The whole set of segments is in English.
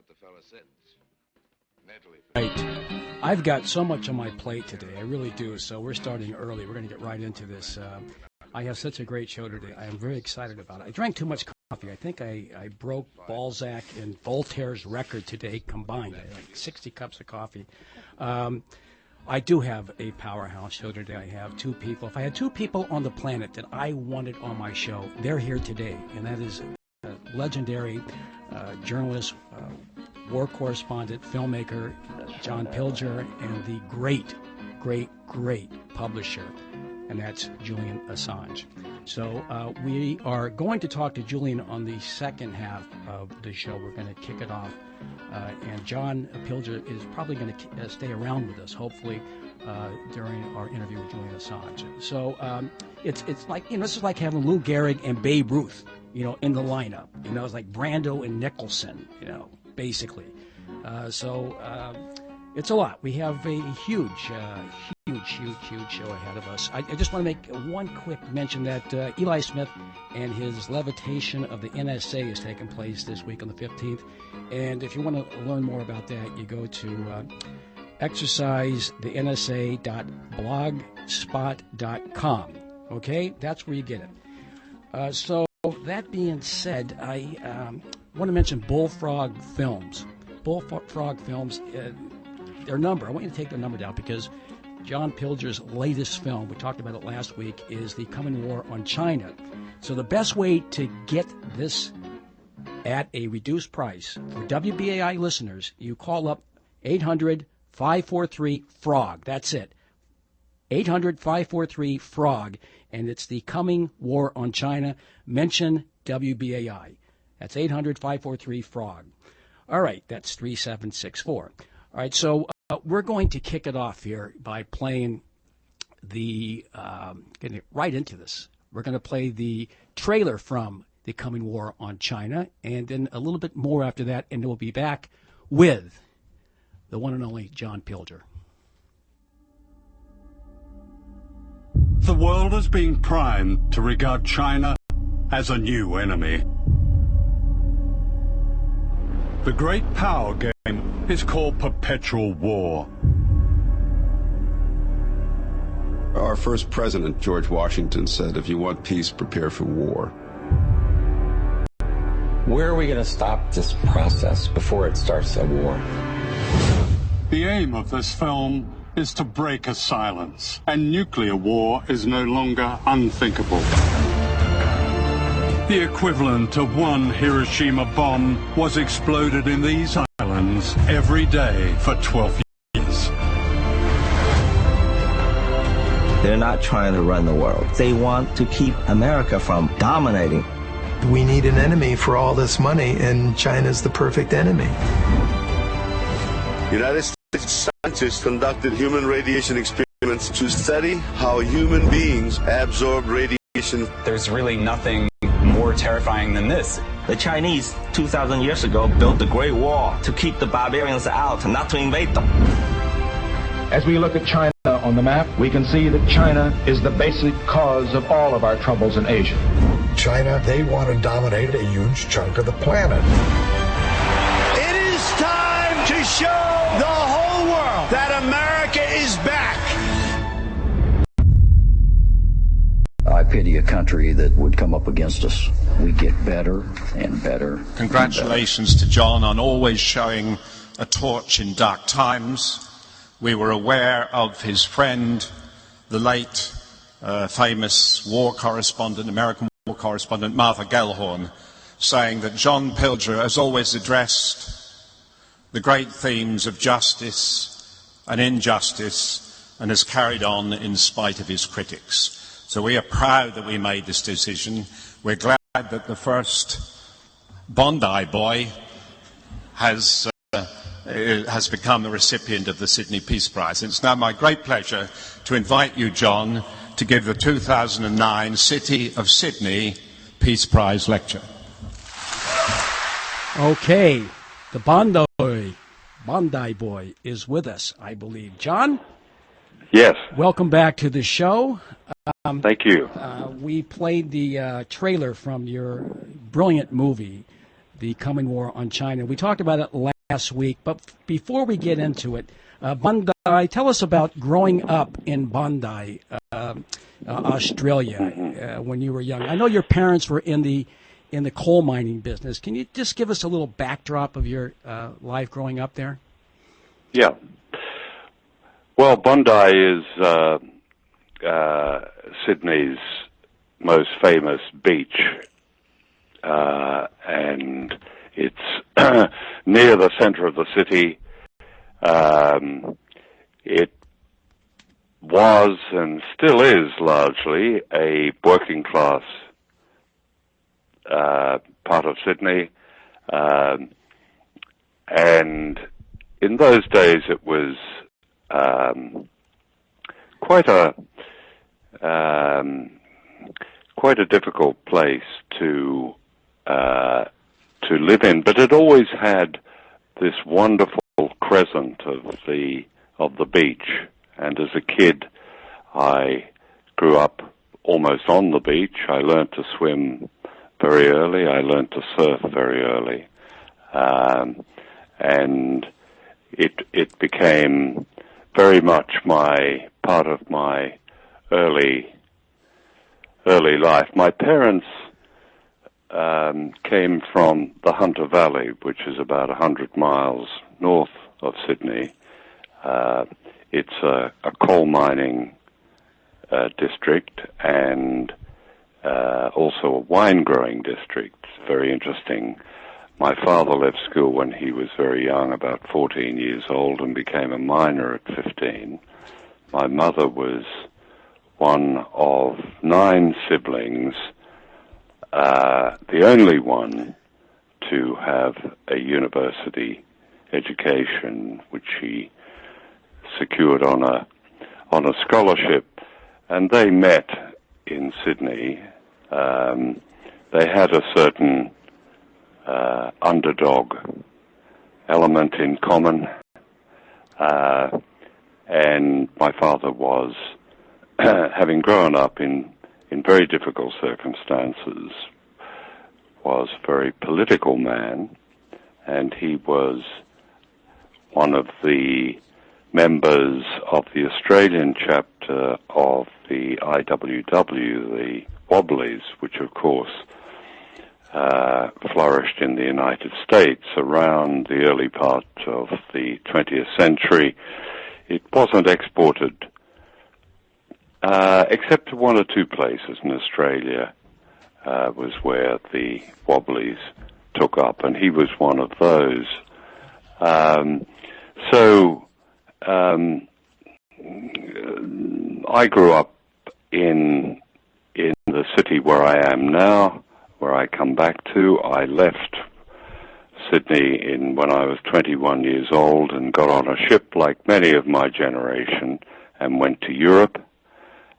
the fella sentence. Mentally. Right. I've got so much on my plate today. I really do. So we're starting early. We're going to get right into this. I have such a great show today. I am very excited about it. I drank too much coffee. I think I broke Balzac and Voltaire's record today combined. I had like 60 cups of coffee. I do have a powerhouse show today. I have two people. If I had two people on the planet that I wanted on my show, they're here today. And that is legendary journalist, war correspondent, filmmaker, John Pilger, and the great publisher, and that's Julian Assange. So we are going to talk to Julian on the second half of the show. We're going to kick it off, and John Pilger is probably going to stay around with us, hopefully, during our interview with Julian Assange. So it's like, this is like having Lou Gehrig and Babe Ruth, in the lineup. It's like Brando and Nicholson, basically. So it's a lot. We have a huge show ahead of us. I just want to make one quick mention that Eli Smith and his levitation of the NSA is taking place this week on the 15th. And if you want to learn more about that, you go to exercisethensa.blogspot.com. Okay? That's where you get it. So that being said, I want to mention Bullfrog Films. Bullfrog Films, their number, I want you to take their number down because John Pilger's latest film, we talked about it last week, is The Coming War on China. So the best way to get this at a reduced price for WBAI listeners, you call up 800-543-FROG. That's it. 800-543-FROG. And it's The Coming War on China. Mention WBAI. That's 800-543-FROG. All right, that's 3764. All right, so we're going to kick it off here by playing getting right into this. We're going to play the trailer from The Coming War on China, and then a little bit more after that, and we'll be back with the one and only John Pilger. The world is being primed to regard China as a new enemy. The great power game is called perpetual war. Our first president, George Washington, said, if you want peace, prepare for war. Where are we going to stop this process before it starts a war? The aim of this film is to break a silence, and nuclear war is no longer unthinkable. The equivalent of one Hiroshima bomb was exploded in these islands every day for 12 years. They're not trying to run the world. They want to keep America from dominating. We need an enemy for all this money, and China's the perfect enemy. United States scientists conducted human radiation experiments to study how human beings absorb radiation. There's really nothing more terrifying than this. The Chinese, 2,000 years ago, built the Great Wall to keep the barbarians out, not to invade them. As we look at China on the map, we can see that China is the basic cause of all of our troubles in Asia. China, they want to dominate a huge chunk of the planet. It is time to show the whole world that America is back. I pity a country that would come up against us. We get better and better. Congratulations to John on always showing a torch in dark times. We were aware of his friend, the late famous war correspondent, American war correspondent Martha Gellhorn, saying that John Pilger has always addressed the great themes of justice and injustice and has carried on in spite of his critics. So we are proud that we made this decision. We're glad that the first Bondi boy has become the recipient of the Sydney Peace Prize. And it's now my great pleasure to invite you, John, to give the 2009 City of Sydney Peace Prize lecture. Okay, the Bondi boy is with us, I believe. John? Yes. Welcome back to the show. Thank you. We played the trailer from your brilliant movie, The Coming War on China. We talked about it last week. But before we get into it, Bondi, tell us about growing up in Bondi, Australia, when you were young. I know your parents were in the coal mining business. Can you just give us a little backdrop of your life growing up there? Yeah. Well, Bondi is Sydney's most famous beach, and it's near the center of the city. It was and still is largely a working class part of Sydney, and in those days it was quite a difficult place to live in, but it always had this wonderful crescent of the beach. And as a kid, I grew up almost on the beach. I learned to swim very early. I learned to surf very early, and it became very much part of my early life. My parents came from the Hunter Valley, which is about 100 miles north of Sydney. It's a coal mining district and also a wine growing district. It's very interesting. My father left school when he was very young, about 14 years old, and became a miner at 15. My mother was one of 9 siblings, the only one to have a university education, which she secured on a scholarship, and they met in Sydney. They had a certain underdog element in common, and my father was, having grown up in very difficult circumstances, was a very political man, and he was one of the members of the Australian chapter of the IWW, the Wobblies, which of course flourished in the United States around the early part of the 20th century. It wasn't exported except to 1 or 2 places in Australia, was where the Wobblies took up, and he was one of those. I grew up in the city where I am now, where I come back to. I left Sydney when I was 21 years old and got on a ship like many of my generation and went to Europe,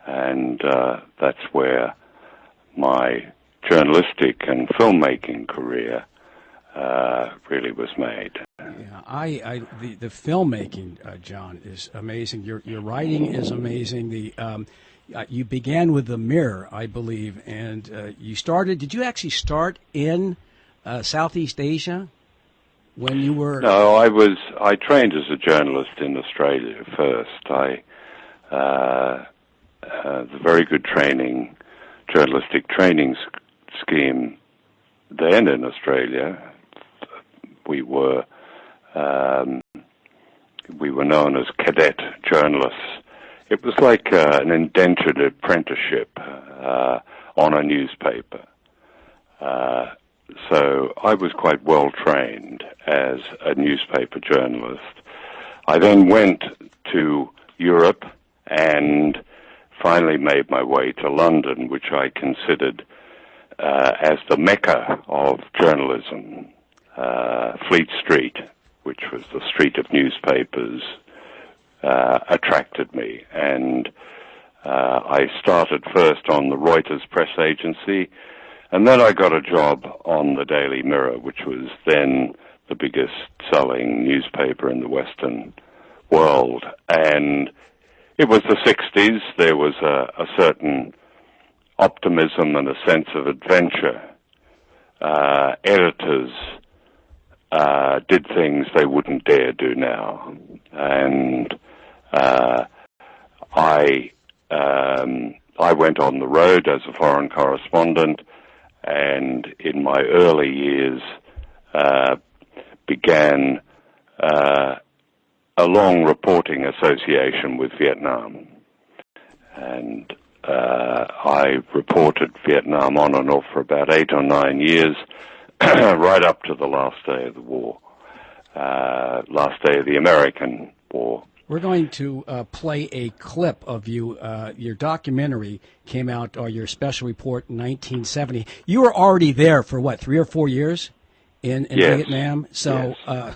and that's where my journalistic and filmmaking career really was made. Yeah, the filmmaking, John, is amazing. Your writing is amazing. You began with The Mirror, I believe, and you started. Did you actually start in Southeast Asia when you were? No, I trained as a journalist in Australia first. The very good training, journalistic training scheme then in Australia. We were known as cadet journalists. It was like an indentured apprenticeship on a newspaper. So I was quite well trained as a newspaper journalist. I then went to Europe and finally made my way to London, which I considered as the Mecca of journalism. Fleet Street, which was the street of newspapers, attracted me, and I started first on the Reuters press agency, and then I got a job on the Daily Mirror, which was then the biggest selling newspaper in the Western world. And it was the 60s. There was a certain optimism and a sense of adventure. Editors did things they wouldn't dare do now. And I went on the road as a foreign correspondent, and in my early years began a long reporting association with Vietnam. And I reported Vietnam on and off for about 8 or 9 years, right up to the last day of the war, last day of the American war. We're going to play a clip of you. Your documentary came out, or your special report, in 1970. You were already there for, what, 3 or 4 years in Yes. Vietnam? So, yes.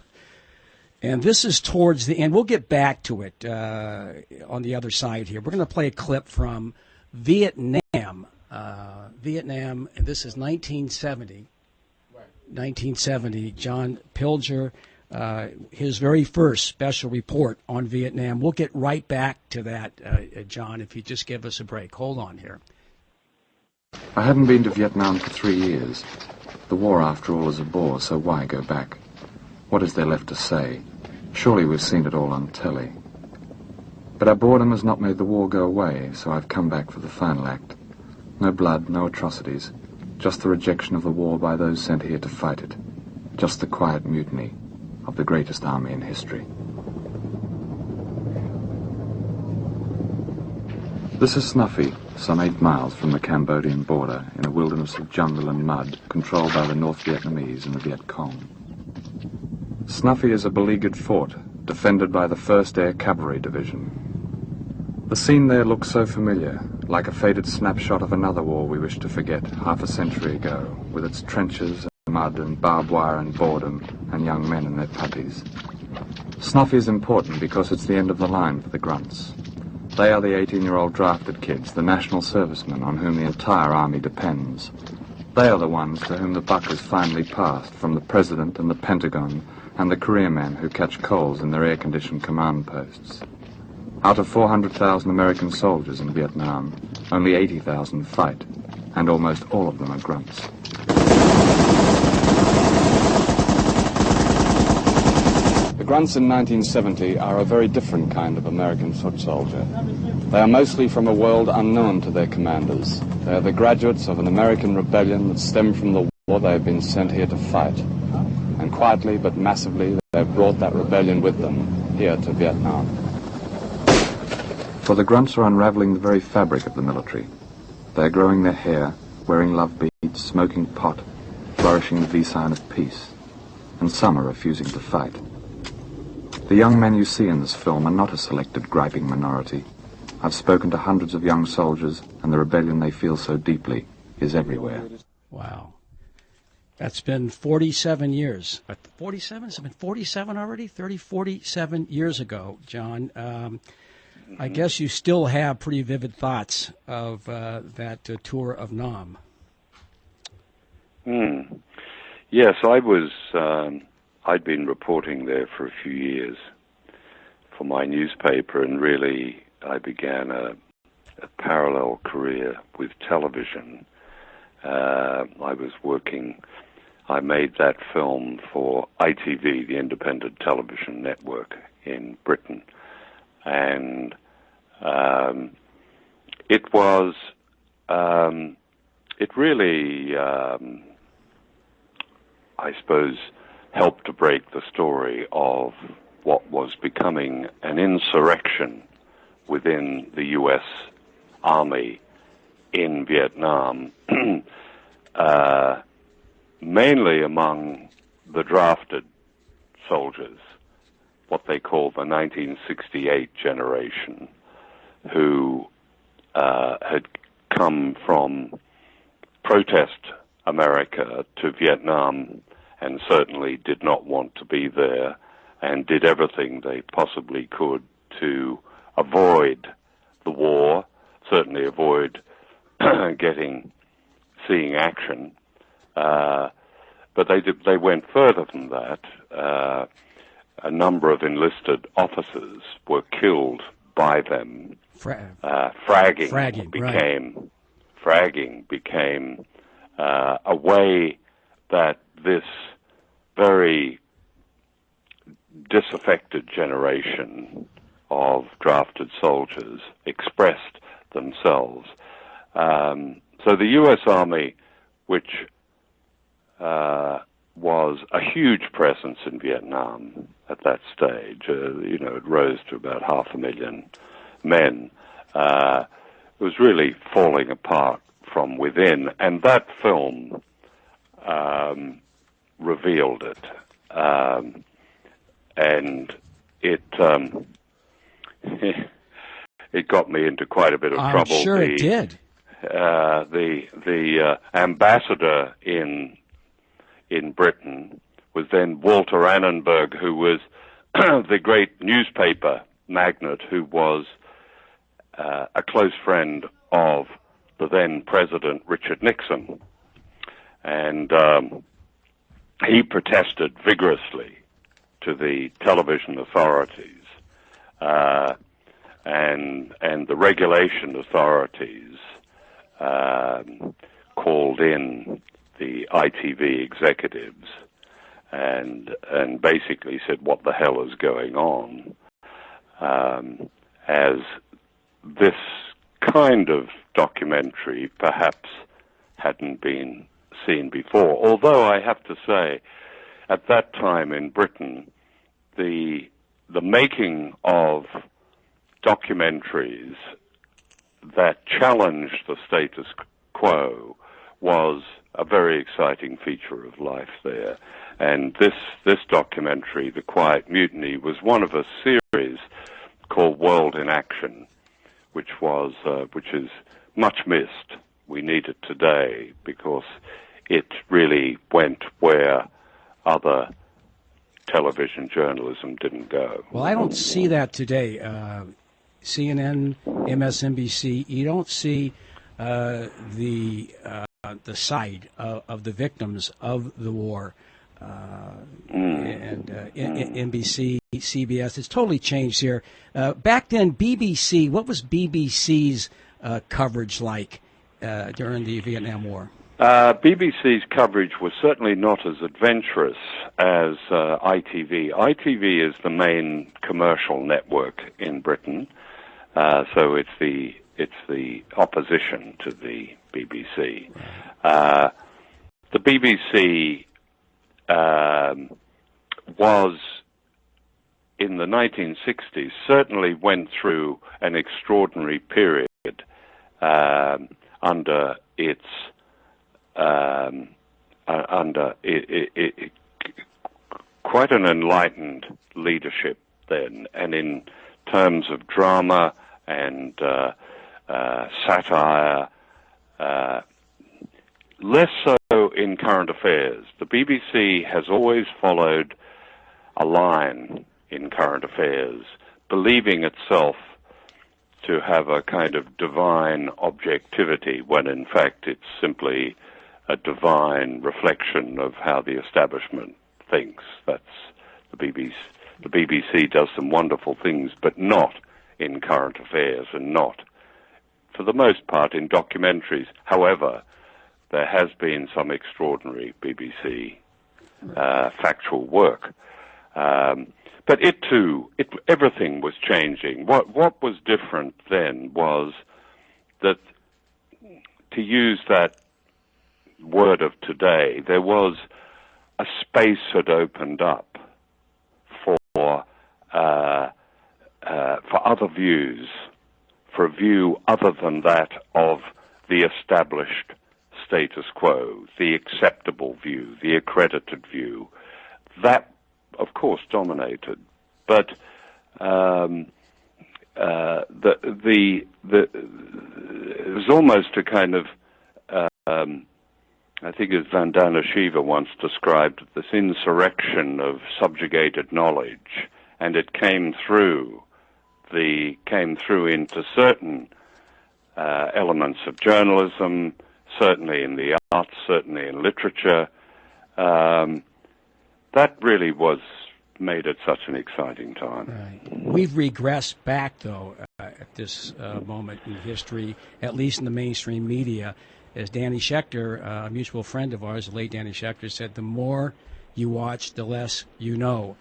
And this is towards the end. We'll get back to it on the other side here. We're going to play a clip from Vietnam. Vietnam, and this is 1970. 1970, John Pilger, his very first special report on Vietnam. We'll get right back to that, John, if you just give us a break. Hold on here. I hadn't been to Vietnam for 3 years. The war, after all, is a bore, so why go back? What is there left to say? Surely we've seen it all on telly. But our boredom has not made the war go away, so I've come back for the final act. No blood, no atrocities. Just the rejection of the war by those sent here to fight it. Just the quiet mutiny of the greatest army in history. This is Snuffy, some 8 miles from the Cambodian border, in a wilderness of jungle and mud, controlled by the North Vietnamese and the Viet Cong. Snuffy is a beleaguered fort, defended by the 1st Air Cavalry Division. The scene there looks so familiar, like a faded snapshot of another war we wish to forget half a century ago, with its trenches and mud and barbed wire and boredom and young men and their puppies. Snuffy is important because it's the end of the line for the grunts. They are the 18-year-old drafted kids, the national servicemen on whom the entire army depends. They are the ones to whom the buck has finally passed, from the President and the Pentagon and the career men who catch colds in their air-conditioned command posts. Out of 400,000 American soldiers in Vietnam, only 80,000 fight, and almost all of them are grunts. The grunts in 1970 are a very different kind of American foot soldier. They are mostly from a world unknown to their commanders. They are the graduates of an American rebellion that stemmed from the war they have been sent here to fight. And quietly but massively, they have brought that rebellion with them here to Vietnam. For the grunts are unraveling the very fabric of the military. They are growing their hair, wearing love beads, smoking pot, flourishing the V-sign of peace. And some are refusing to fight. The young men you see in this film are not a selected, griping minority. I've spoken to hundreds of young soldiers, and the rebellion they feel so deeply is everywhere. Wow. That's been 47 years. 47? Has it been 47 already? 47 years ago, John. I guess you still have pretty vivid thoughts of that tour of Nam. Yes, I'd been reporting there for a few years for my newspaper, and really I began a parallel career with television. I made that film for ITV, the Independent Television Network in Britain. And it really, I suppose, helped to break the story of what was becoming an insurrection within the U.S. Army in Vietnam, mainly among the drafted soldiers, what they call the 1968 generation, who had come from protest America to Vietnam and certainly did not want to be there, and did everything they possibly could to avoid the war, certainly avoid seeing action. But they went further than that. A number of enlisted officers were killed by them. Fragging became a way that this very disaffected generation of drafted soldiers expressed themselves. So the U.S. Army, which was a huge presence in Vietnam at that stage, it rose to about 500,000 men, was really falling apart from within, and that film revealed it. And it it got me into quite a bit of trouble. I'm sure it did. The ambassador in Britain was then Walter Annenberg, who was the great newspaper magnate, who was a close friend of the then President Richard Nixon, and he protested vigorously to the television authorities and the regulation authorities called in the ITV executives and basically said, "What the hell is going on?" As this kind of documentary perhaps hadn't been seen before. Although I have to say, at that time in Britain, the making of documentaries that challenged the status quo was a very exciting feature of life there. And this documentary, The Quiet Mutiny, was one of a series called World in Action, which is much missed. We need it today because it really went where other television journalism didn't go. Well, I don't see that today. CNN, MSNBC, you don't see the side of the victims of the war. And NBC, CBS, it's totally changed here. Back then, BBC, what was BBC's coverage like during the Vietnam War? BBC's coverage was certainly not as adventurous as ITV. ITV is the main commercial network in Britain, so it's the opposition to the BBC. The BBC was, in the 1960s, certainly went through an extraordinary period under its quite an enlightened leadership then, and in terms of drama and satire, less so in current affairs. The BBC has always followed a line in current affairs, believing itself to have a kind of divine objectivity, when in fact it's simply a divine reflection of how the establishment thinks. That's the BBC. The BBC does some wonderful things, but not in current affairs, and not, for the most part, in documentaries. However, there has been some extraordinary BBC factual work. But it too, everything was changing. What was different then was that, to use that word of today, there was a space had opened up for other views, for a view other than that of the established status quo, the acceptable view, the accredited view. That, of course, dominated, but it was almost a kind of, I think as Vandana Shiva once described, this insurrection of subjugated knowledge, and it came through into certain elements of journalism, certainly in the arts, certainly in literature. That really made it such an exciting time. Right. We've regressed back, though, at this moment in history, at least in the mainstream media. As Danny Schechter, a mutual friend of ours, the late Danny Schechter, said, the more you watch, the less you know.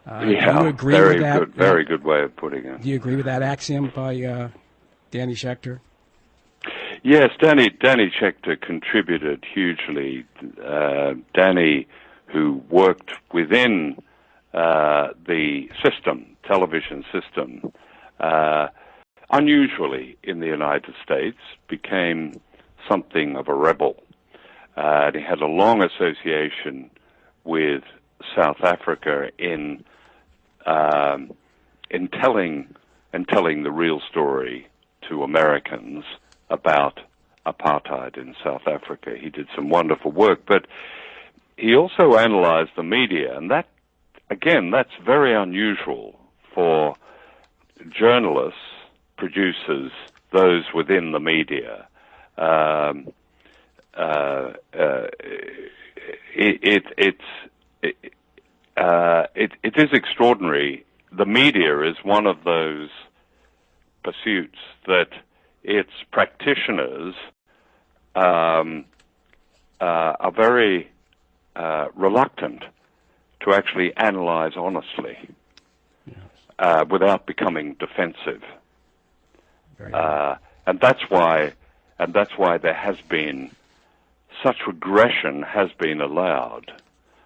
Do you agree with that? Very good way of putting it. Do you agree with that axiom by Danny Schechter? Yes, Danny Schechter contributed hugely. Danny, who worked within the television system, unusually in the United States, became something of a rebel. And he had a long association with South Africa in telling the real story to Americans about apartheid in South Africa. He did some wonderful work, but he also analyzed the media, and that, again, that's very unusual for journalists, producers, those within the media. It is extraordinary. The media is one of those pursuits that its practitioners are very reluctant to actually analyze honestly without becoming defensive. And that's why there has been such regression has been allowed,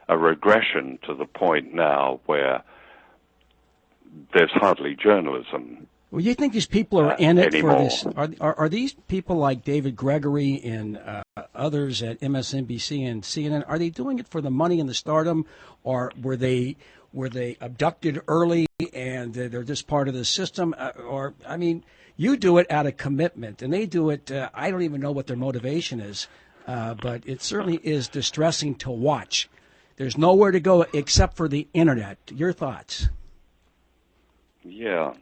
a regression to the point now where there's hardly journalism. Well, you think these people are in it anymore. for this? Are these people like David Gregory and others at MSNBC and CNN? Are they doing it for the money and the stardom, or were they abducted early and they're just part of the system? Or I mean, you do it out of commitment, and they do it. I don't even know what their motivation is, but it certainly is distressing to watch. There's nowhere to go except for the internet. Your thoughts? Yeah.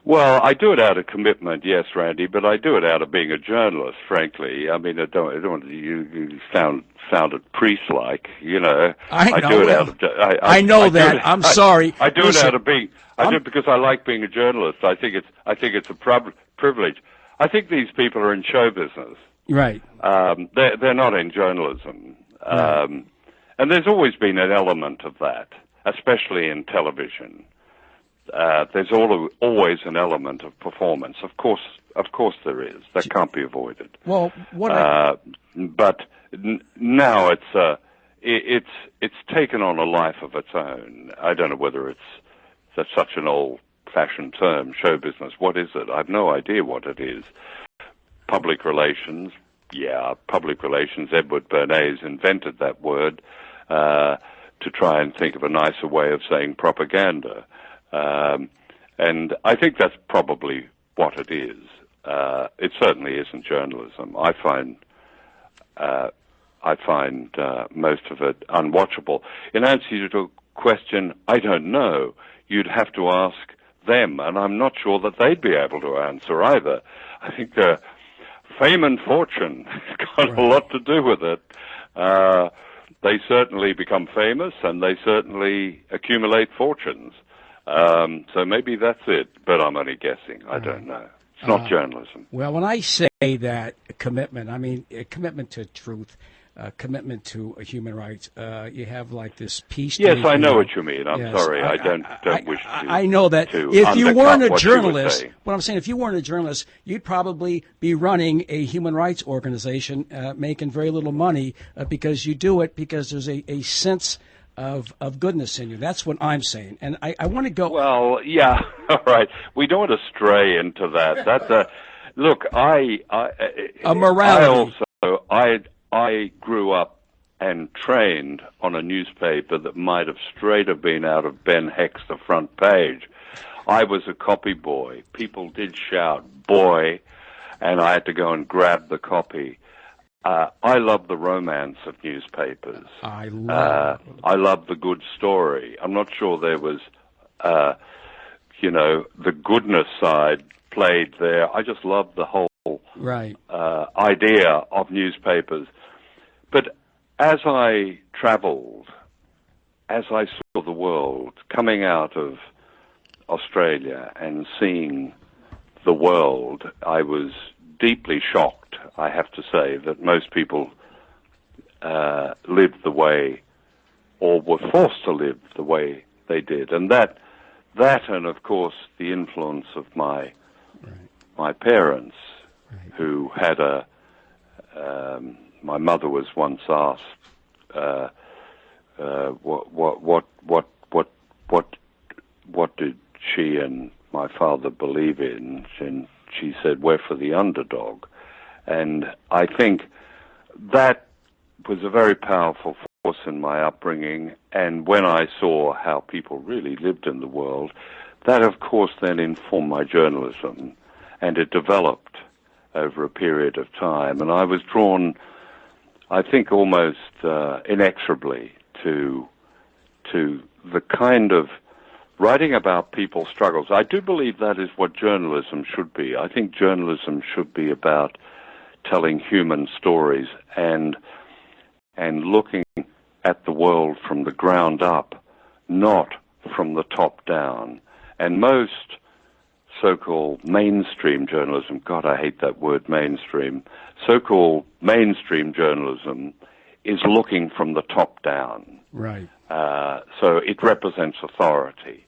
Well, I do it out of commitment, yes, Randy, but I do it out of being a journalist, frankly. I mean, I don't you sounded priest-like, you know. I know. Do it out of, I know that. I'm sorry. I do it out of being. I do it because I like being a journalist. I think it's a privilege. I think these people are in show business. Right. They're not in journalism. Right. And there's always been an element of that, especially in television. There's always an element of performance. Of course there is. That can't be avoided. Well, but now it's taken on a life of its own. I don't know whether that's such an old-fashioned term, show business. What is it? I have no idea what it is. Public relations. Yeah, public relations. Edward Bernays invented that word to try and think of a nicer way of saying propaganda. And I think that's probably what it is. It certainly isn't journalism. I find most of it unwatchable. In answer to your question, I don't know. You'd have to ask them, and I'm not sure that they'd be able to answer either. I think fame and fortune has got a lot to do with it. They certainly become famous, and they certainly accumulate fortunes. So maybe that's it, but I'm only guessing. I don't know. It's not journalism. Well, when I say that commitment, I mean a commitment to truth, commitment to human rights. You have like this peace. Yes, I know what you mean. I'm sorry. I don't wish to. I know that if you weren't a journalist, what I'm saying, if you weren't a journalist, you'd probably be running a human rights organization, making very little money because you do it because there's a sense of goodness in you. That's what I'm saying. And I want to go. Well, yeah, all right. We don't want to stray into that. That's look, a morality. I grew up and trained on a newspaper that might have straight have been out of Ben Heck's The Front Page. I was a copy boy. People did shout, boy, and I had to go and grab the copy. I love the romance of newspapers. I love the good story. I'm not sure there was, the goodness side played there. I just love the whole idea of newspapers. But as I traveled, as I saw the world coming out of Australia and seeing the world, I was deeply shocked, I have to say, that most people lived the way, or were forced to live the way they did. And that and, of course, the influence of my parents, who had my mother was once asked, what did she and my father believe in? And she said, we're for the underdog. And I think that was a very powerful force in my upbringing. And when I saw how people really lived in the world, that, of course, then informed my journalism. And it developed over a period of time. And I was drawn, I think, almost inexorably to the kind of writing about people's struggles. I do believe that is what journalism should be. I think journalism should be about telling human stories and looking at the world from the ground up, not from the top down. And most so-called mainstream journalism, God, I hate that word, mainstream, so-called mainstream journalism is looking from the top down. Right. So it represents authority.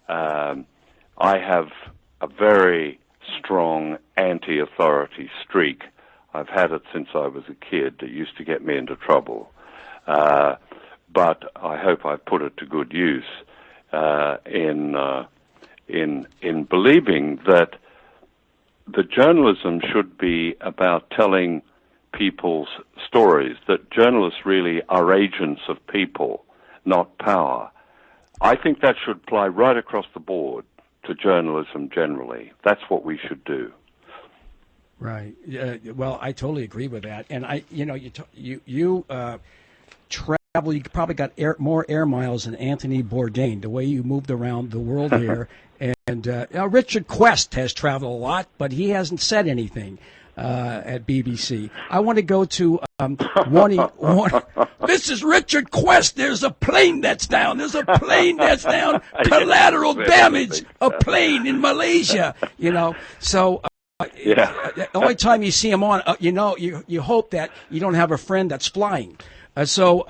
I have a very strong anti-authority streak. I've had it since I was a kid. It used to get me into trouble. But I hope I've put it to good use in believing that the journalism should be about telling people's stories, that journalists really are agents of people, not power. I think that should apply right across the board to journalism generally. That's what we should do. Right. Well, I totally agree with that. And you travel. You probably got more air miles than Anthony Bourdain. The way you moved around the world here. And Richard Quest has traveled a lot, but he hasn't said anything at BBC. I want to go to This is Richard Quest. There's a plane that's down. There's a plane that's down. Collateral damage. A plane in Malaysia. So. The only time you see him on, you hope that you don't have a friend that's flying. So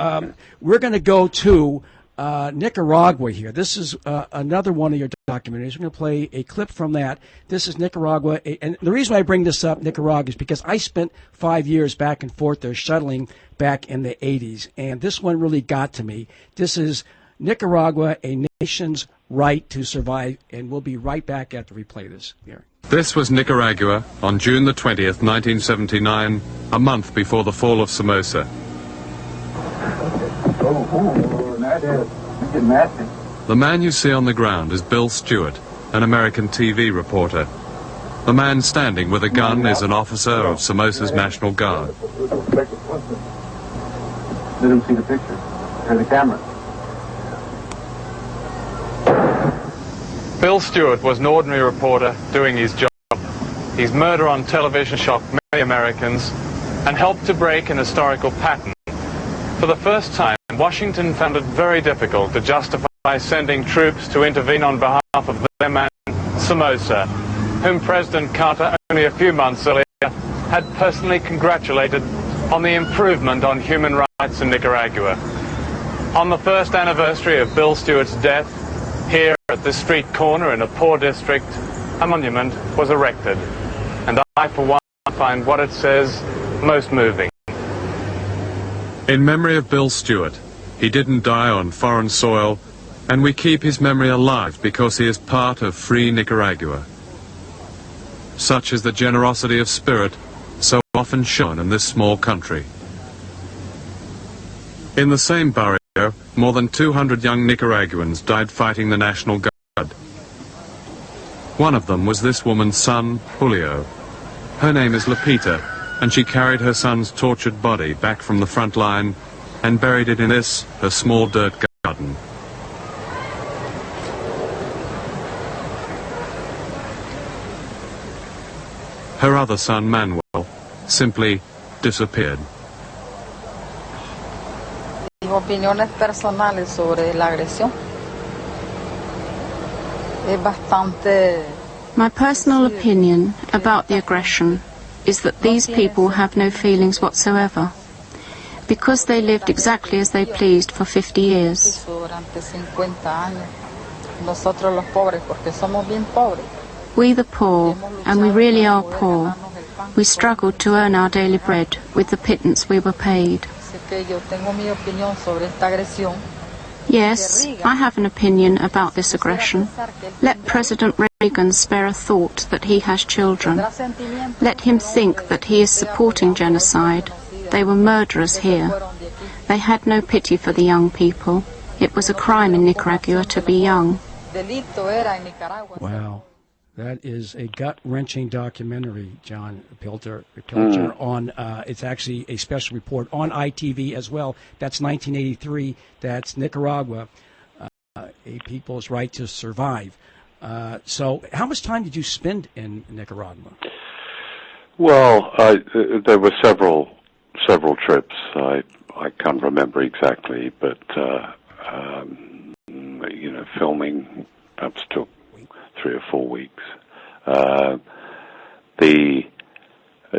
we're going to go to Nicaragua here. This is another one of your documentaries. We're going to play a clip from that. This is Nicaragua. And the reason I bring this up, Nicaragua, is because I spent 5 years back and forth there shuttling back in the 80s. And this one really got to me. This is Nicaragua, a nation's right to survive. And we'll be right back after we play this here. This was Nicaragua on June the 20th, 1979, a month before the fall of Somoza. The man you see on the ground is Bill Stewart, an American TV reporter. The man standing with a gun is an officer of Somoza's National Guard. Let him see the picture. Turn the camera. Bill Stewart was an ordinary reporter doing his job. His murder on television shocked many Americans and helped to break an historical pattern. For the first time, Washington found it very difficult to justify sending troops to intervene on behalf of their man, Somoza, whom President Carter only a few months earlier had personally congratulated on the improvement on human rights in Nicaragua. On the first anniversary of Bill Stewart's death, here at this street corner in a poor district, a monument was erected. And I, for one, find what it says most moving. In memory of Bill Stewart, he didn't die on foreign soil, and we keep his memory alive because he is part of free Nicaragua. Such is the generosity of spirit so often shown in this small country. In the same barrio, more than 200 young Nicaraguans died fighting the National Guard. One of them was this woman's son, Julio. Her name is Lupita, and she carried her son's tortured body back from the front line and buried it in this, her small dirt garden. Her other son, Manuel, simply disappeared. Opiniones personales sobre la agresión. Es bastante. My personal opinion about the aggression is that these people have no feelings whatsoever. because they lived exactly as they pleased for 50 years. We the poor, and we really are poor, we struggled to earn our daily bread with the pittance we were paid. Yes, I have an opinion about this aggression. Let President Reagan spare a thought that he has children. Let him think that he is supporting genocide. They were murderers here. They had no pity for the young people. It was a crime in Nicaragua to be young. Wow. That is a gut-wrenching documentary, John Pilger, on, it's actually a special report on ITV as well. That's 1983. That's Nicaragua, a people's right to survive. So how much time did you spend in Nicaragua? Well, there were several trips. I can't remember exactly, but, filming perhaps took 3 or 4 weeks.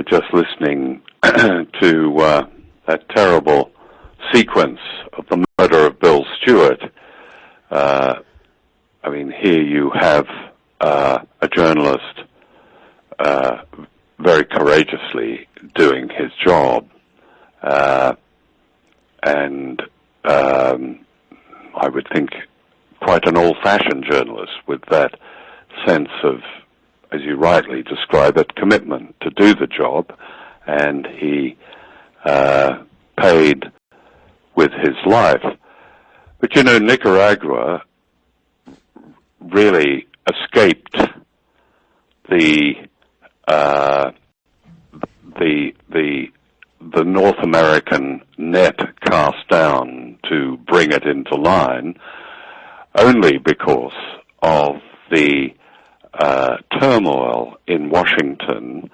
Just listening to that terrible sequence of the murder of Bill Stewart. Here you have a journalist very courageously doing his job, and I would think quite an old-fashioned journalist with that sense of, as you rightly describe it, commitment to do the job, and he paid with his life. But Nicaragua really escaped the North American net cast down to bring it into line only because of the turmoil in Washington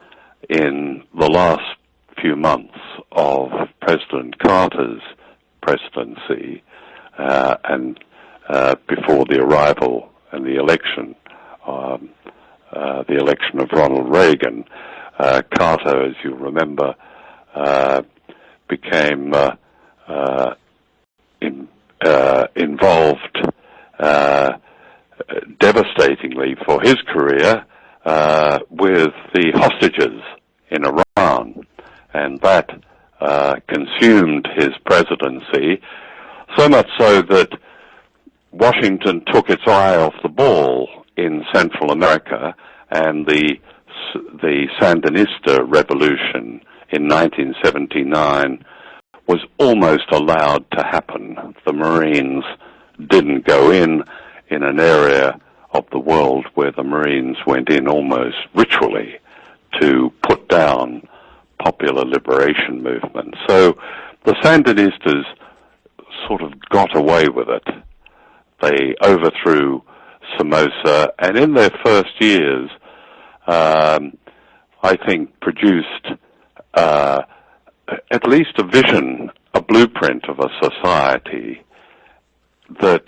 in the last few months of President Carter's presidency and before the arrival and the election of Ronald Reagan. Carter, as you remember, became involved devastatingly for his career with the hostages in Iran, and that consumed his presidency, so much so that Washington took its eye off the ball in Central America, and the Sandinista revolution in 1979 was almost allowed to happen. The Marines didn't go in an area of the world where the Marines went in almost ritually to put down popular liberation movements. So the Sandinistas sort of got away with it. They overthrew Somoza, and in their first years, I think produced at least a vision, a blueprint of a society that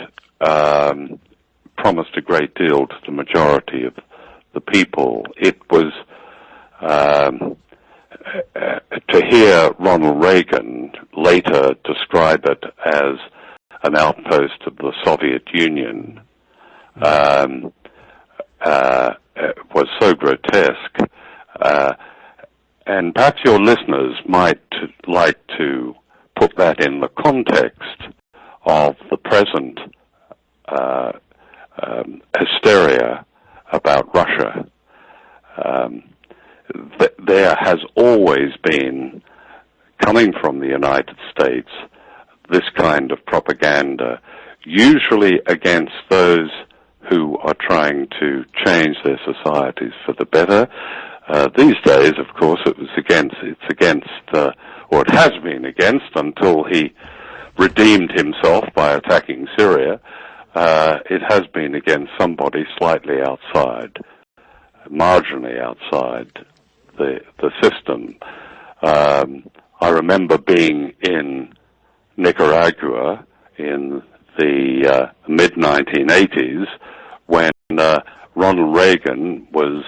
promised a great deal to the majority of the people. It was to hear Ronald Reagan later describe it as an outpost of the Soviet Union was so grotesque. And perhaps your listeners might like to put that in the context of the present hysteria about Russia. There has always been, coming from the United States, this kind of propaganda, usually against those who are trying to change their societies for the better. These days, of course, it has been against until he redeemed himself by attacking Syria. It has been against somebody slightly outside, marginally outside the system. I remember being in Nicaragua in the mid-1980s when Ronald Reagan was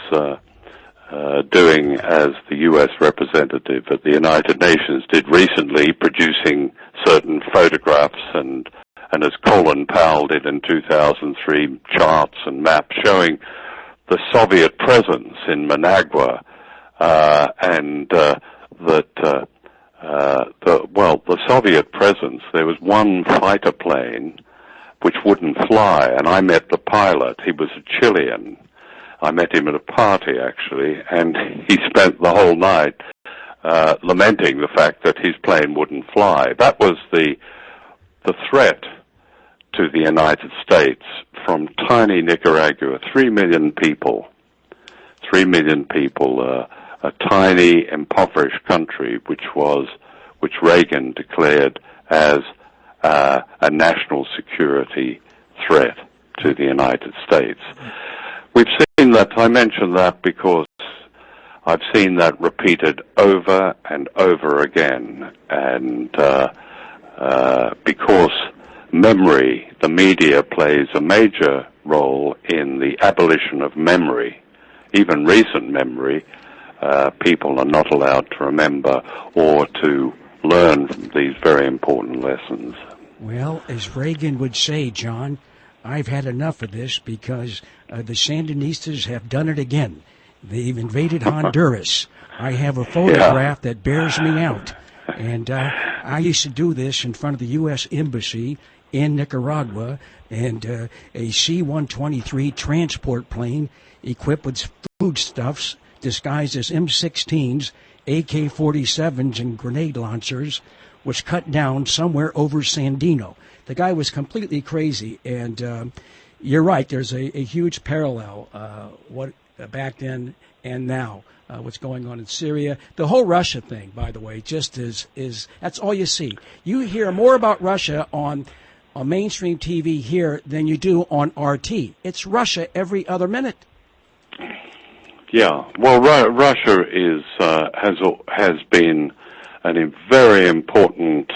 doing as the U.S. representative at the United Nations did recently, producing certain photographs and as Colin Powell did in 2003, charts and maps showing the Soviet presence in Managua, and the Soviet presence. There was one fighter plane which wouldn't fly, and I met the pilot. He was a Chilean. I met him at a party, actually, and he spent the whole night lamenting the fact that his plane wouldn't fly. That was the threat to the United States from tiny Nicaragua, 3 million people, a tiny, impoverished country, which Reagan declared as a national security threat to the United States. We've seen that. I mention that because I've seen that repeated over and over again, and because memory, the media plays a major role in the abolition of memory, even recent memory. People are not allowed to remember or to learn from these very important lessons. Well, as Reagan would say, John, I've had enough of this because the Sandinistas have done it again. They've invaded Honduras. I have a photograph that bears me out. And I used to do this in front of the U.S. Embassy in Nicaragua, and a C-123 transport plane equipped with foodstuffs disguised as M16s, AK-47s, and grenade launchers was cut down somewhere over Sandino. The guy was completely crazy, and you're right, there's a huge parallel back then and now. What's going on in Syria. The whole Russia thing, by the way, just is that's all you see. You hear more about Russia on mainstream TV here than you do on RT. It's Russia every other minute. Yeah, well, Russia has been a very important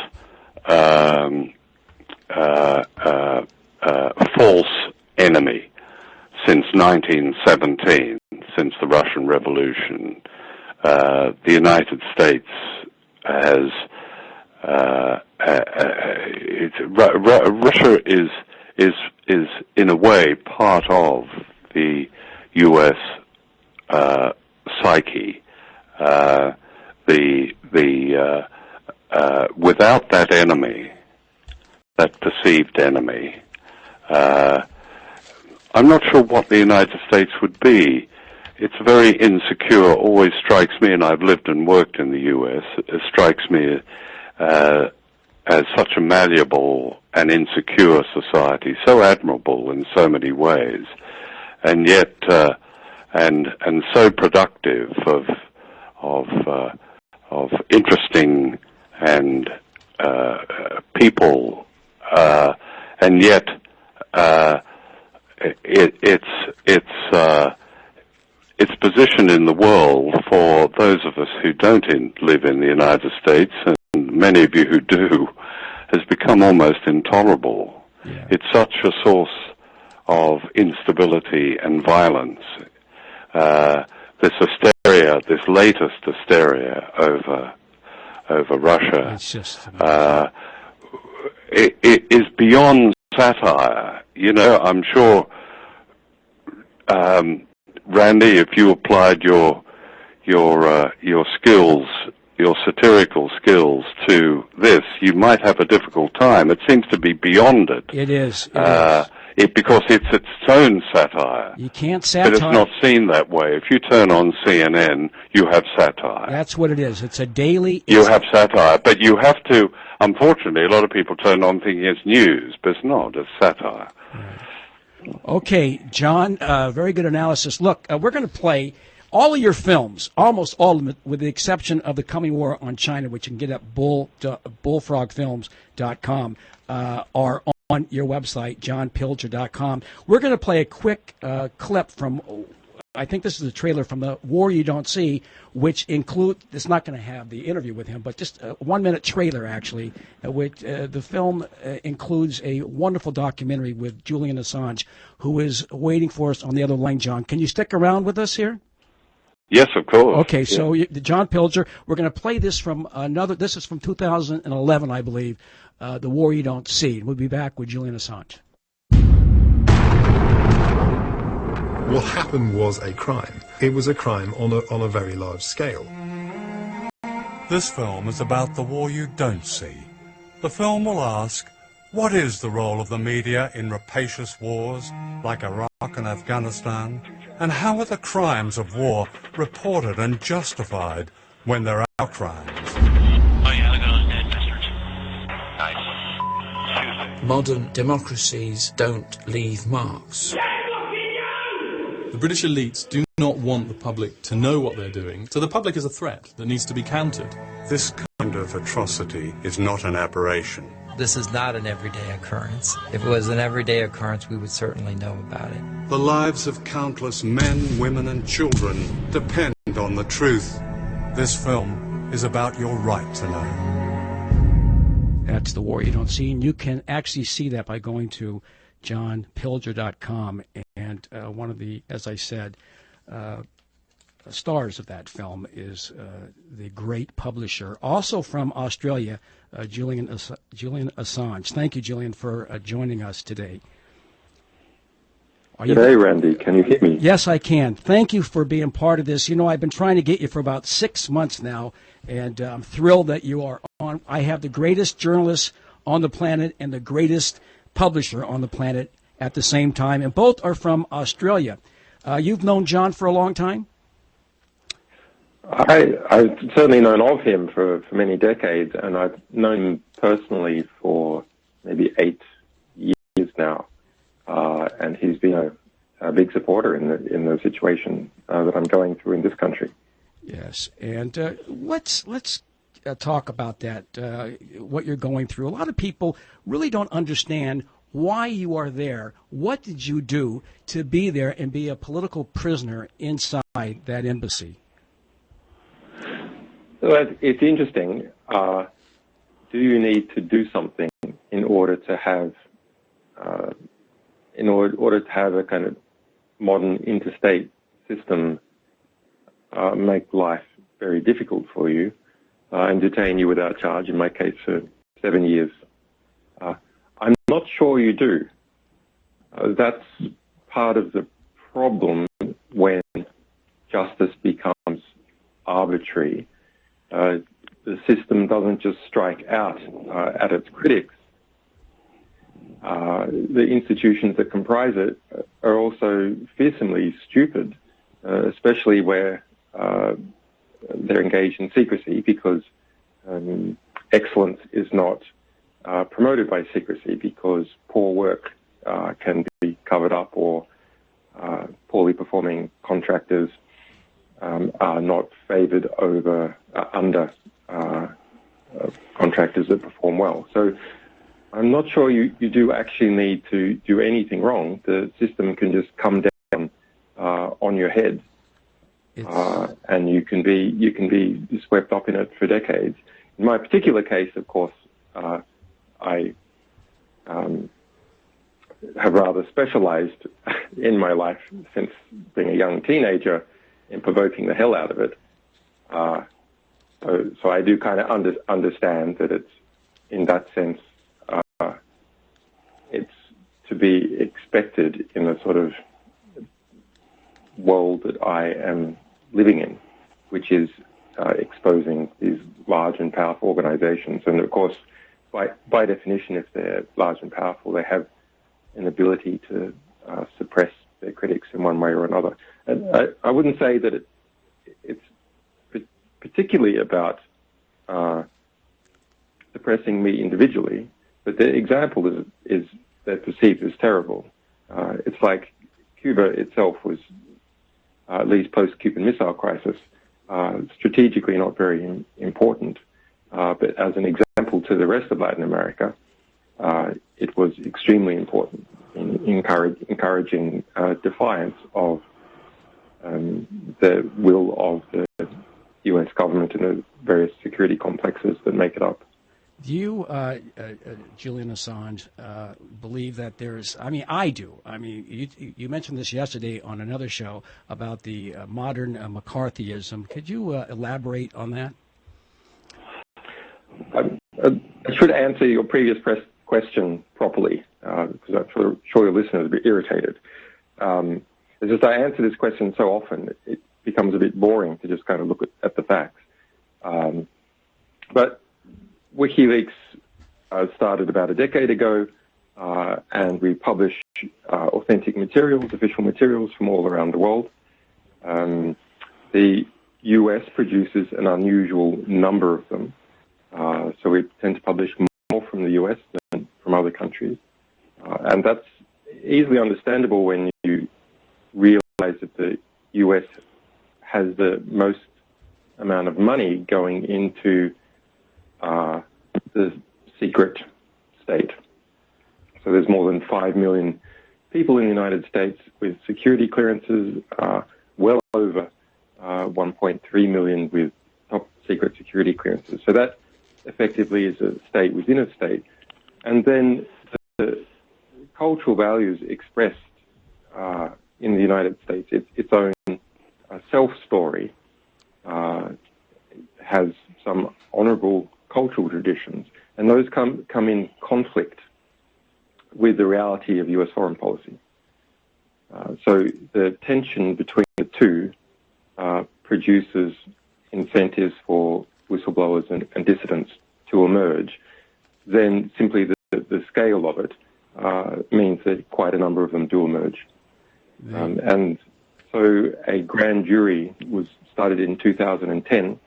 false enemy since 1917. Since the Russian Revolution, the United States has Russia is in a way part of the U.S. Psyche. Without that enemy, that perceived enemy, I'm not sure what the United States would be. It's very insecure, always strikes me, and I've lived and worked in the U.S., it strikes me as such a malleable and insecure society, so admirable in so many ways, and yet, and so productive of interesting and people, and yet its position in the world for those of us who don't live in the United States, and many of you who do, has become almost intolerable. Yeah. It's such a source of instability and violence. This hysteria, this latest hysteria over Russia, it's just it is beyond satire. You know, I'm sure, Randy, if you applied your skills, your satirical skills to this, you might have a difficult time. It seems to be beyond it. It is. Because it's its own satire. You can't satire. But it's not seen that way. If you turn on CNN, you have satire. That's what it is. It's a daily... You have satire, but you have to... Unfortunately, a lot of people turn on thinking it's news, but it's not. It's satire. Right. Okay, John, very good analysis. Look, we're going to play all of your films, almost all of them, with the exception of The Coming War on China, which you can get at bullfrogfilms.com, are on your website, johnpilger.com. We're going to play a quick clip from, I think this is a trailer from The War You Don't See, which includes, it's not going to have the interview with him, but just a 1-minute trailer, actually, which the film includes a wonderful documentary with Julian Assange, who is waiting for us on the other line. John, can you stick around with us here? Yes, of course. Okay, so John Pilger, we're going to play this from this is from 2011, I believe, The War You Don't See. We'll be back with Julian Assange. What happened was a crime. It was a crime on a very large scale. This film is about the war you don't see. The film will ask, what is the role of the media in rapacious wars like Iraq and Afghanistan? And how are the crimes of war reported and justified when they're our crimes? Oh yeah, look at those dead bastards. Nice. Modern democracies don't leave marks. The British elites do not want the public to know what they're doing, so the public is a threat that needs to be countered. This kind of atrocity is not an aberration. This is not an everyday occurrence. If it was an everyday occurrence, we would certainly know about it. The lives of countless men, women, and children depend on the truth. This film is about your right to know. That's The War You Don't See, and you can actually see that by going to johnpilger.com, and one of the, as I said, stars of that film is the great publisher, also from Australia, Julian Assange. Thank you, Julian, for joining us today. G'day, Randy. Can you hear me? Yes, I can. Thank you for being part of this. You know, I've been trying to get you for about 6 months now, and I'm thrilled that you are on. I have the greatest journalist on the planet and the greatest publisher on the planet at the same time, and both are from Australia. You've known John for a long time? I've certainly known of him for many decades, and I've known him personally for maybe 8 years now. And he's been a big supporter in the situation that I'm going through in this country. Yes, and let's talk about that, what you're going through. A lot of people really don't understand why you are there. What did you do to be there and be a political prisoner inside that embassy? Well, it's interesting. Do you need to do something in order to have a kind of modern interstate system make life very difficult for you and detain you without charge, in my case, for 7 years? I'm not sure you do. That's part of the problem when justice becomes arbitrary. The system doesn't just strike out at its critics. The institutions that comprise it are also fearsomely stupid, especially where they're engaged in secrecy, because excellence is not promoted by secrecy, because poor work can be covered up, or poorly performing contractors are not favored under contractors that perform well. So I'm not sure you do actually need to do anything wrong. The system can just come down on your head, and you can be swept up in it for decades. In my particular case, of course, I have rather specialized in my life since being a young teenager in provoking the hell out of it. So I do kind of understand that it's, in that sense, it's to be expected in the sort of world that I am living in, which is exposing these large and powerful organizations. And of course, by definition, if they're large and powerful, they have an ability to suppress their critics in one way or another. And I wouldn't say that it's particularly about suppressing me individually, but the example is they're perceived as terrible. It's like Cuba itself was, at least post-Cuban Missile Crisis, strategically not very important, but as an example to the rest of Latin America, it was extremely important in encouraging defiance of the will of the U.S. government and the various security complexes that make it up. Do you, Julian Assange, believe that there's, I mean, I do. I mean, you mentioned this yesterday on another show about the modern McCarthyism. Could you elaborate on that? I should answer your previous question properly, because I'm sure your listeners are a bit irritated. It's just I answer this question so often, it becomes a bit boring to just kind of look at the facts. But WikiLeaks started about a decade ago, and we publish authentic materials, official materials from all around the world. The US produces an unusual number of them, so we tend to publish more from the US than from other countries. And that's easily understandable when you realize that the US has the most amount of money going into the secret state. So there's more than 5 million people in the United States with security clearances, well over 1.3 million with top secret security clearances. So that effectively is a state within a state. And then the cultural values expressed in the United States, its own self-story, has some honorable cultural traditions, and those come in conflict with the reality of U.S. foreign policy. So the tension between the two produces incentives for whistleblowers and dissidents to emerge. Then simply the scale of it means that quite a number of them do emerge. And so a grand jury was started in 2010,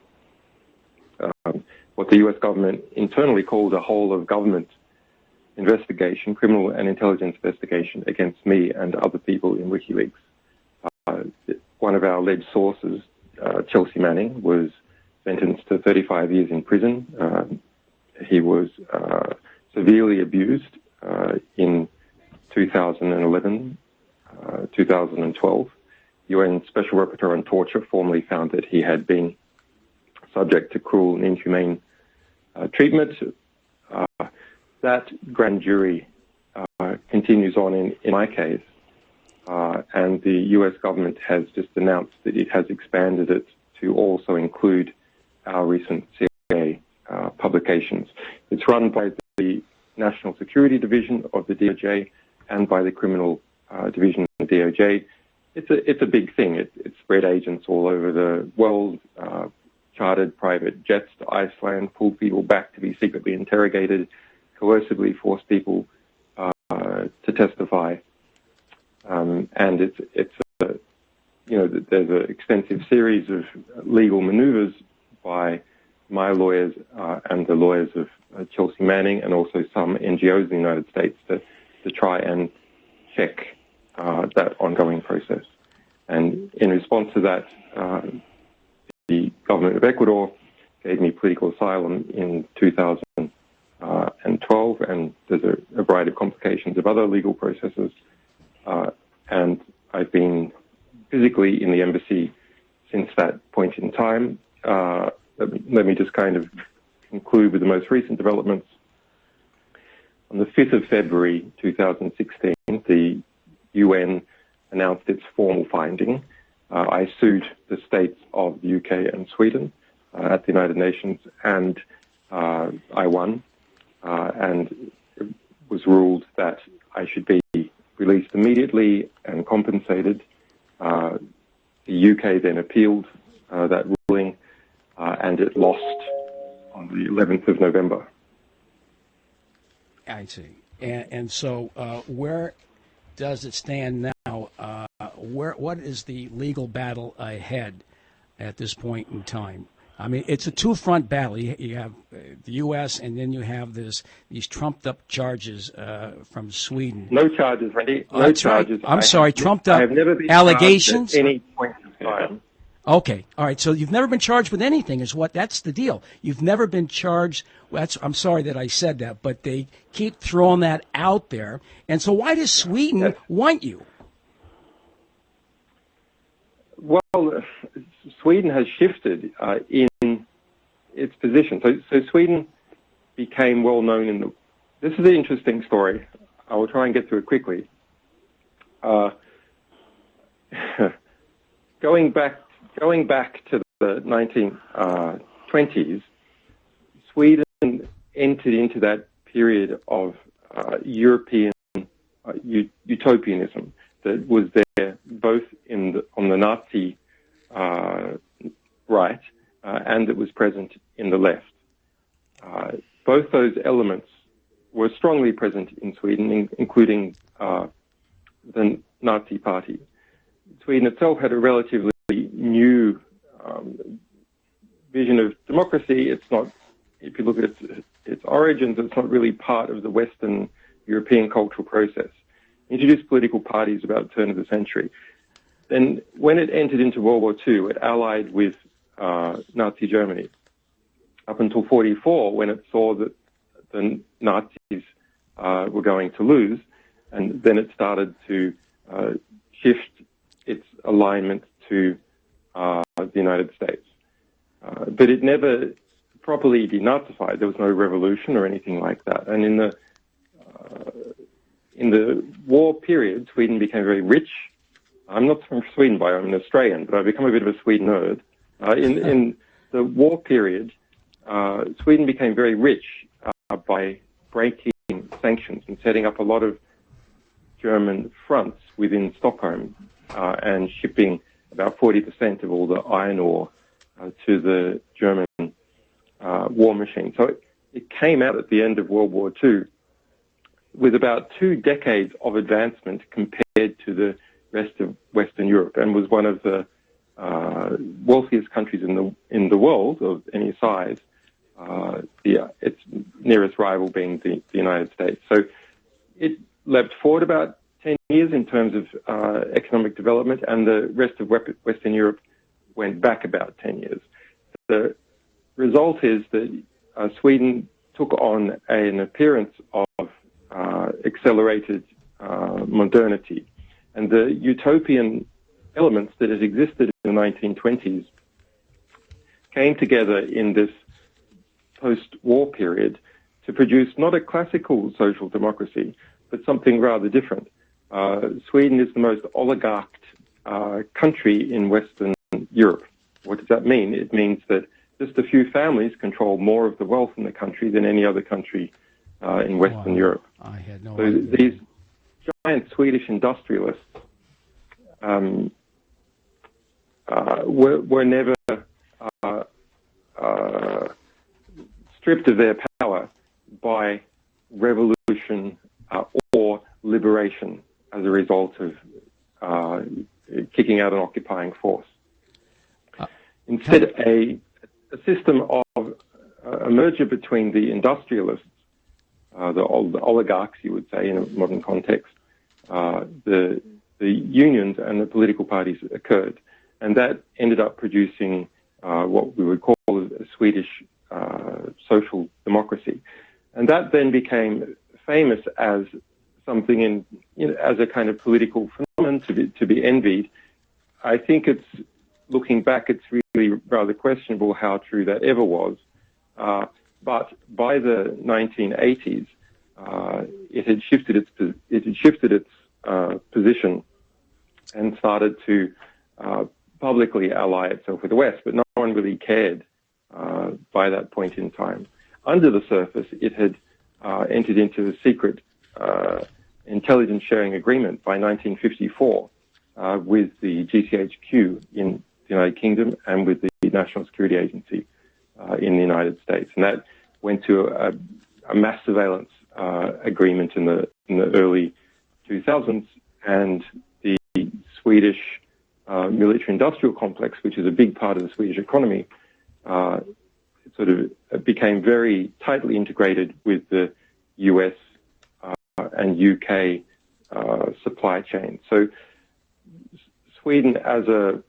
what the U.S. government internally called a whole-of-government investigation, criminal and intelligence investigation against me and other people in WikiLeaks. One of our alleged sources, Chelsea Manning, was sentenced to 35 years in prison. He was severely abused in 2011, 2012. UN Special Rapporteur on Torture formally found that he had been subject to cruel and inhumane treatment. That grand jury continues on in my case, and the US government has just announced that it has expanded it to also include our recent CIA publications. It's run by the National Security Division of the DOJ and by the Criminal Division of the DOJ. It's a big thing. It spread agents all over the world, chartered private jets to Iceland, pulled people back to be secretly interrogated, coercively forced people to testify, and it's there's an extensive series of legal maneuvers by my lawyers and the lawyers of Chelsea Manning, and also some NGOs in the United States to try and check that ongoing process. And in response to that, the government of Ecuador gave me political asylum in 2012, and there's a variety of complications of other legal processes. And I've been physically in the embassy since that point in time. Let me just kind of conclude with the most recent developments. On the 5th of February 2016, the UN announced its formal finding. I sued the states of the UK and Sweden at the United Nations, and I won. And it was ruled that I should be released immediately and compensated. The UK then appealed that ruling, and it lost on the 11th of November. I see. And so where does it stand now? What is the legal battle ahead at this point in time? I mean, it's a two-front battle. You have the U.S. and then you have these trumped-up charges from Sweden. No charges, Randy. No charges. Right. I'm sorry, trumped-up I have never been allegations? At any point in time. Okay, all right. So you've never been charged with anything, that's the deal. You've never been charged. I'm sorry that I said that, but they keep throwing that out there. And so why does Sweden want you? Well, Sweden has shifted in its position. So Sweden became well known in the... This is an interesting story. I will try and get through it quickly. Going back to the 1920s, Sweden entered into that period of European utopianism that was there both on the Nazi right and that was present in the left. Both those elements were strongly present in Sweden, including the Nazi Party. Sweden itself had a relatively new vision of democracy. It's not, if you look at its origins, it's not really part of the Western European cultural process. It introduced political parties about the turn of the century. Then when it entered into World War II, it allied with Nazi Germany up until 1944, when it saw that the Nazis were going to lose, and then it started to shift its alignment to the United States. But it never properly denazified. There was no revolution or anything like that. And in the war period, Sweden became very rich. I'm not from Sweden, I'm an Australian, but I've become a bit of a Sweden nerd. In the war period, Sweden became very rich by breaking sanctions and setting up a lot of German fronts within Stockholm and shipping about 40% of all the iron ore to the German war machine. So it came out at the end of World War II with about 2 decades of advancement compared to the rest of Western Europe, and was one of the wealthiest countries in the world of any size. Its nearest rival being the United States. So it leapt forward about 10 years in terms of economic development, and the rest of Western Europe went back about 10 years. The result is that Sweden took on an appearance of accelerated modernity, and the utopian elements that had existed in the 1920s came together in this post-war period to produce not a classical social democracy, but something rather different. Sweden is the most oligarched country in Western Europe. What does that mean? It means that just a few families control more of the wealth in the country than any other country in Western Europe. I had no so idea. These giant Swedish industrialists were never stripped of their power by revolution or liberation as a result of kicking out an occupying force. Instead, a system of a merger between the industrialists, the oligarchs, you would say, in a modern context, the unions and the political parties occurred. And that ended up producing what we would call a Swedish social democracy. And that then became famous as something as a kind of political phenomenon to be envied. I think looking back, it's really rather questionable how true that ever was. But by the 1980s, it had shifted its position and started to publicly ally itself with the West, but no one really cared by that point in time. Under the surface, it had entered into a secret intelligence sharing agreement by 1954 with the GCHQ in the United Kingdom and with the National Security Agency in the United States. And that went to a mass surveillance agreement in the early 2000s, and the Swedish military-industrial complex, which is a big part of the Swedish economy, sort of became very tightly integrated with the US and UK supply chain. So Sweden, as a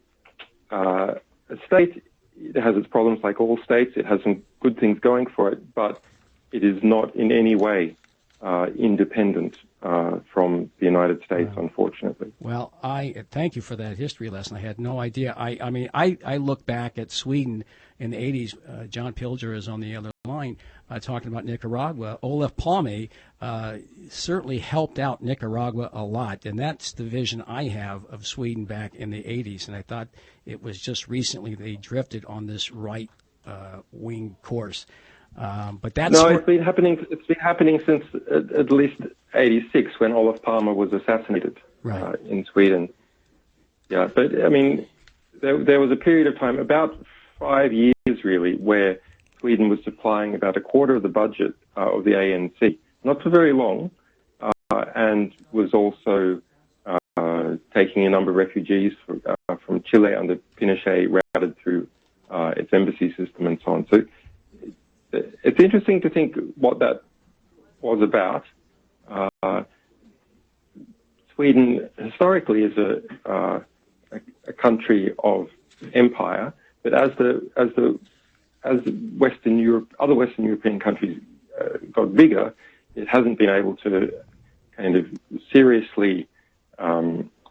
state, it has its problems like all states. It has some good things going for it, but it is not in any way independent from the United States, unfortunately. Well, I thank you for that history lesson. I had no idea. I mean, I look back at Sweden in the 80s. John Pilger is on the other line talking about Nicaragua. Olof Palme certainly helped out Nicaragua a lot, and that's the vision I have of Sweden back in the 80s. And I thought it was just recently they drifted on this right-wing course. But that's it's been happening. It's been happening since at least '86 when Olof Palme was assassinated in Sweden. Yeah, but I mean, there was a period of time, about 5 years really, where Sweden was supplying about a quarter of the budget of the ANC, not for very long, and was also taking a number of refugees from Chile under Pinochet, routed through its embassy system and so on. So it's interesting to think what that was about. Sweden historically is a country of empire, but as Western Europe, other Western European countries got bigger, it hasn't been able to kind of seriously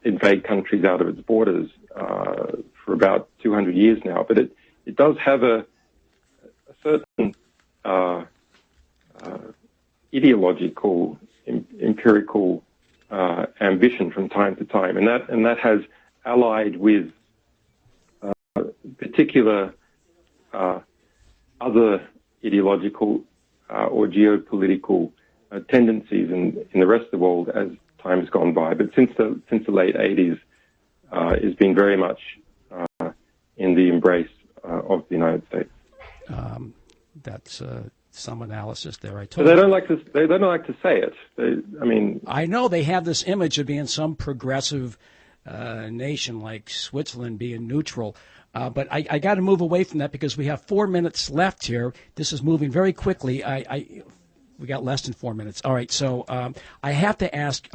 invade countries out of its borders for about 200 years now. But it does have a certain ideological, empirical ambition from time to time, and that has allied with particular other ideological or geopolitical tendencies in the rest of the world as time has gone by. But since the late 80s, it's been very much in the embrace of the United States. That's some analysis there. But they don't like to. They don't like to say it. I know they have this image of being some progressive nation like Switzerland being neutral. But I got to move away from that because we have 4 minutes left here. This is moving very quickly. We got less than 4 minutes. All right, so I have to ask.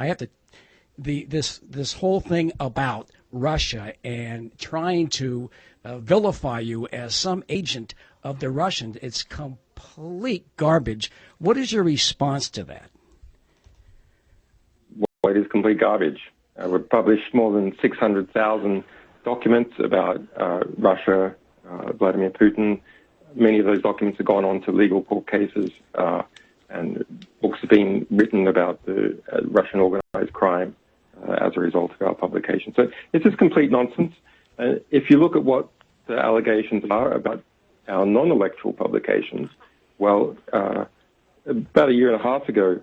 This whole thing about Russia and trying to vilify you as some agent of the Russians. It's complete garbage. What is your response to that? Well, it is complete garbage. We've published more than 600,000 documents about Russia, Vladimir Putin. Many of those documents have gone on to legal court cases, and books have been written about the Russian organized crime as a result of our publication. So it's just complete nonsense. If you look at what the allegations are about our non-electoral publications, well, about a year and a half ago,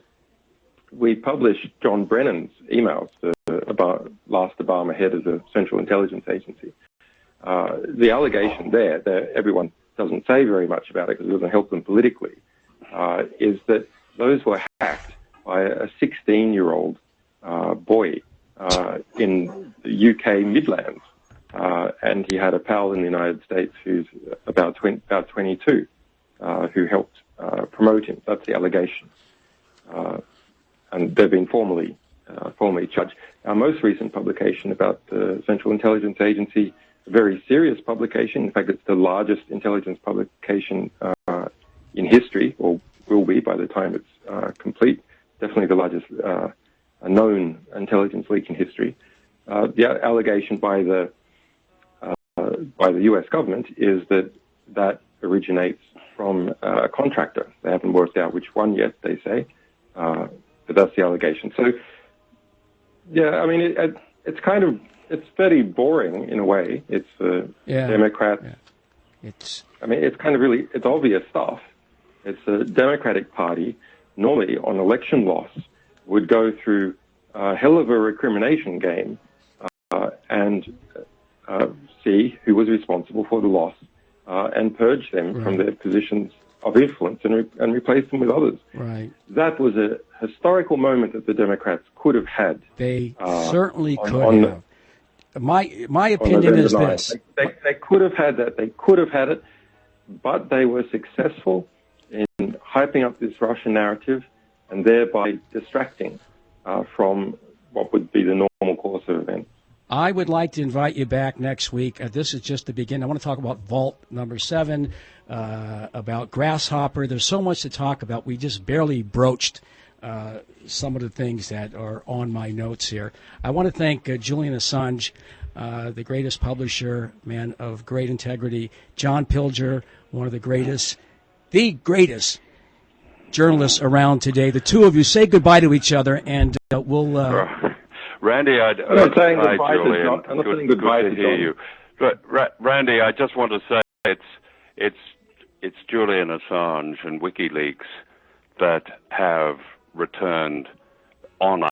we published John Brennan's emails about last Obama head of the Central Intelligence Agency. The allegation there, that everyone doesn't say very much about it because it doesn't help them politically, is that those were hacked by a 16-year-old boy in the UK Midlands, and he had a pal in the United States who's about 22, who helped promote him. That's the allegation. And they've been formally charged. Our most recent publication about the Central Intelligence Agency, a very serious publication. In fact, it's the largest intelligence publication in history, or will be by the time it's complete. Definitely the largest known intelligence leak in history. The allegation by the U.S. government is that originates from a contractor. They haven't worked out which one yet, they say. But that's the allegation. So, yeah, I mean, it's very boring in a way. It's Democrats. Yeah. It's kind of it's obvious stuff. It's a Democratic Party, normally on election loss, would go through a hell of a recrimination game and see who was responsible for the loss and purge them from their positions of influence and replace them with others. Right. That was a historical moment that the Democrats could have had. They certainly could have. My opinion is this. They could have had that. They could have had it, but they were successful in hyping up this Russian narrative and thereby distracting from what would be the normal course of events. I would like to invite you back next week. This is just the beginning. I want to talk about Vault number 7, about Grasshopper. There's so much to talk about. We just barely broached some of the things that are on my notes here. I want to thank Julian Assange, the greatest publisher, man of great integrity, John Pilger, one of the greatest the greatest journalists around today. The two of you say goodbye to each other, and we'll... Randy, I'm not saying goodbye Julian. to John. I'm not saying goodbye good to to hear John. you. But, Randy, I just want to say it's Julian Assange and WikiLeaks that have returned honor